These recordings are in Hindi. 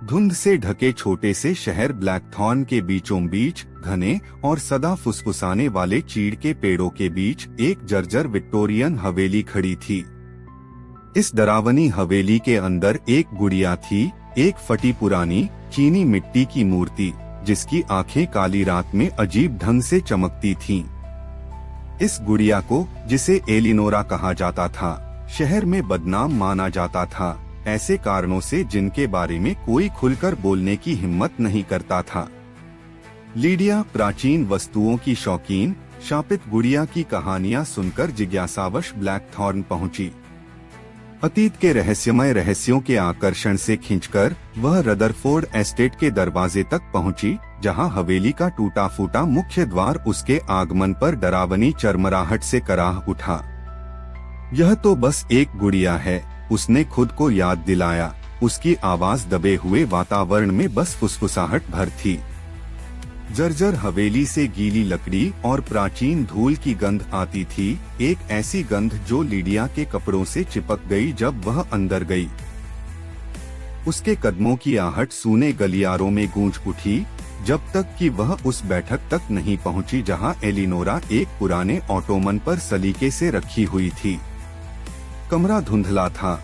धुंध से ढके छोटे से शहर ब्लैकथॉर्न के बीचों बीच घने और सदा फुसफुसाने वाले चीड़ के पेड़ों के बीच एक जर्जर विक्टोरियन हवेली खड़ी थी। इस डरावनी हवेली के अंदर एक गुड़िया थी, एक फटी पुरानी चीनी मिट्टी की मूर्ति जिसकी आंखें काली रात में अजीब ढंग से चमकती थीं। इस गुड़िया को, जिसे एलिनोरा कहा जाता था, शहर में बदनाम माना जाता था, ऐसे कारणों से जिनके बारे में कोई खुलकर बोलने की हिम्मत नहीं करता था। लीडिया प्राचीन वस्तुओं की शौकीन शापित गुड़िया की कहानियां सुनकर जिज्ञासावश ब्लैकथॉर्न पहुंची। अतीत के रहस्यमय रहस्यों के आकर्षण से खींचकर वह रदरफोर्ड एस्टेट के दरवाजे तक पहुंची, जहां हवेली का टूटा फूटा मुख्य द्वार उसके आगमन पर डरावनी चरमराहट से कराह उठा। यह तो बस एक गुड़िया है, उसने खुद को याद दिलाया। उसकी आवाज दबे हुए वातावरण में बस फुसफुसाहट भर थी। जर्जर हवेली से गीली लकड़ी और प्राचीन धूल की गंध आती थी, एक ऐसी गंध जो लीडिया के कपड़ों से चिपक गई जब वह अंदर गई। उसके कदमों की आहट सूने गलियारों में गूंज उठी, जब तक कि वह उस बैठक तक नहीं पहुंची जहां एलिनोरा एक पुराने ऑटोमन पर सलीके से रखी हुई थी। कमरा धुंधला था,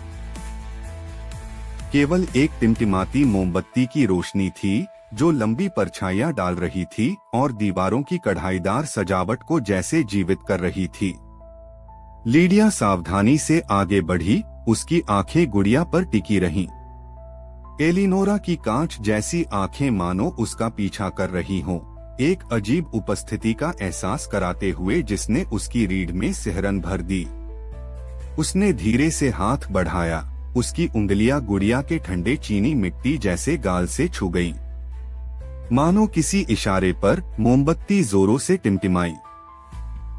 केवल एक टिमटिमाती मोमबत्ती की रोशनी थी जो लंबी परछाइयां डाल रही थी और दीवारों की कढ़ाईदार सजावट को जैसे जीवित कर रही थी। लीडिया सावधानी से आगे बढ़ी, उसकी आंखें गुड़िया पर टिकी रहीं। एलिनोरा की कांच जैसी आंखें मानो उसका पीछा कर रही हों, एक अजीब उपस्थिति का एहसास कराते हुए जिसने उसकी रीढ़ में सिहरन भर दी। उसने धीरे से हाथ बढ़ाया, उसकी उंगलियां गुड़िया के ठंडे चीनी मिट्टी जैसे गाल से छू गईं। मानो किसी इशारे पर मोमबत्ती जोरों से टिमटिमाई।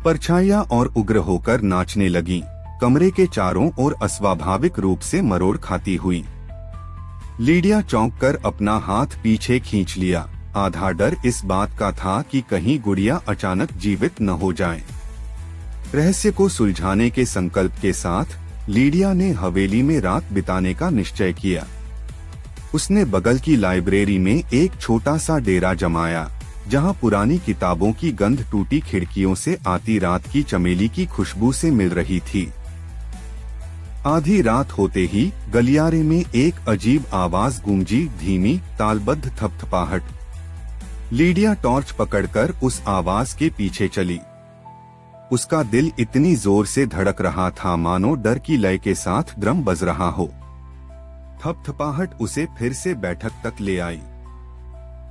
परछाइयां और उग्र होकर नाचने लगीं, कमरे के चारों ओर अस्वाभाविक रूप से मरोड़ खाती हुई। लीडिया चौंक कर अपना हाथ पीछे खींच लिया। आधा डर इस बात का था कि कहीं गुड़िया अचानक जीवित न हो जाए। रहस्य को सुलझाने के संकल्प के साथ लीडिया ने हवेली में रात बिताने का निश्चय किया। उसने बगल की लाइब्रेरी में एक छोटा सा डेरा जमाया, जहां पुरानी किताबों की गंध टूटी खिड़कियों से आती रात की चमेली की खुशबू से मिल रही थी। आधी रात होते ही गलियारे में एक अजीब आवाज गूंजी, धीमी तालबद्ध थपथपाहट। लीडिया टॉर्च पकड़कर उस आवाज के पीछे चली। उसका दिल इतनी जोर से धड़क रहा था मानो डर की लय के साथ ड्रम बज रहा हो। थपथपाहट उसे फिर से बैठक तक ले आई।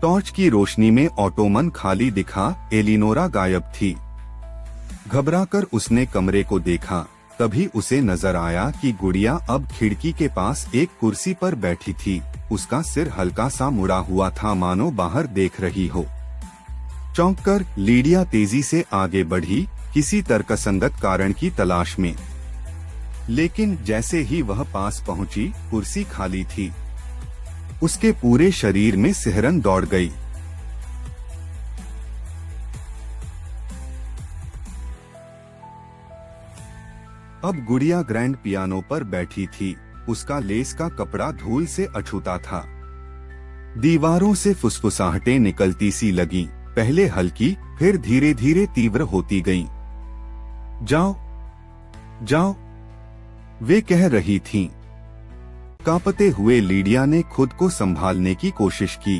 टॉर्च की रोशनी में ऑटोमन खाली दिखा, एलिनोरा गायब थी। घबराकर उसने कमरे को देखा, तभी उसे नजर आया कि गुड़िया अब खिड़की के पास एक कुर्सी पर बैठी थी। उसका सिर हल्का सा मुड़ा हुआ था, मानो बाहर देख रही हो। चौंककर लीडिया तेजी से आगे बढ़ी, किसी तर्कसंगत कारण की तलाश में। लेकिन जैसे ही वह पास पहुंची, कुर्सी खाली थी। उसके पूरे शरीर में सिहरन दौड़ गई। अब गुड़िया ग्रैंड पियानो पर बैठी थी, उसका लेस का कपड़ा धूल से अछूता था। दीवारों से फुसफुसाहटें निकलती सी लगीं, पहले हल्की फिर धीरे धीरे तीव्र होती गईं। जाओ जाओ, वे कह रही थीं। कांपते हुए लीडिया ने खुद को संभालने की कोशिश की।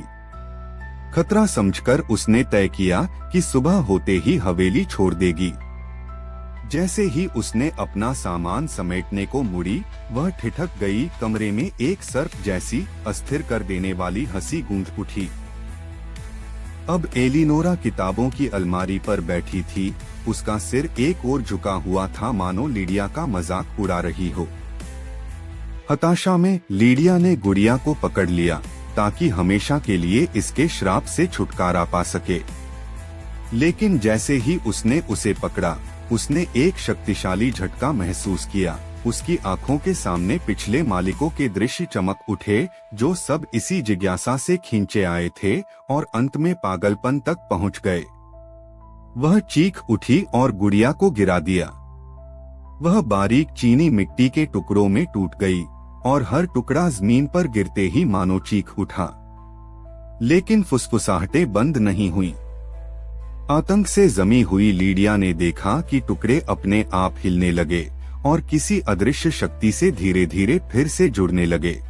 खतरा समझकर उसने तय किया कि सुबह होते ही हवेली छोड़ देगी। जैसे ही उसने अपना सामान समेटने को मुड़ी, वह ठिठक गई। कमरे में एक सर्प जैसी अस्थिर कर देने वाली हंसी गूंज उठी। अब एलिनोरा किताबों की अलमारी पर बैठी थी, उसका सिर एक ओर झुका हुआ था मानो लीडिया का मजाक उड़ा रही हो। हताशा में लीडिया ने गुड़िया को पकड़ लिया ताकि हमेशा के लिए इसके श्राप से छुटकारा पा सके। लेकिन जैसे ही उसने उसे पकड़ा, उसने एक शक्तिशाली झटका महसूस किया। उसकी आंखों के सामने पिछले मालिकों के दृश्य चमक उठे, जो सब इसी जिज्ञासा से खींचे आए थे और अंत में पागलपन तक पहुंच गए। वह चीख उठी और गुड़िया को गिरा दिया। वह बारीक चीनी मिट्टी के टुकड़ों में टूट गई और हर टुकड़ा जमीन पर गिरते ही मानो चीख उठा। लेकिन फुसफुसाहटें बंद नहीं हुई। आतंक से जमी हुई लीडिया ने देखा कि टुकड़े अपने आप हिलने लगे और किसी अदृश्य शक्ति से धीरे धीरे फिर से जुड़ने लगे।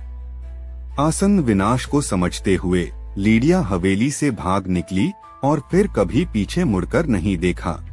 आसन्न विनाश को समझते हुए लीडिया हवेली से भाग निकली और फिर कभी पीछे मुड़कर नहीं देखा।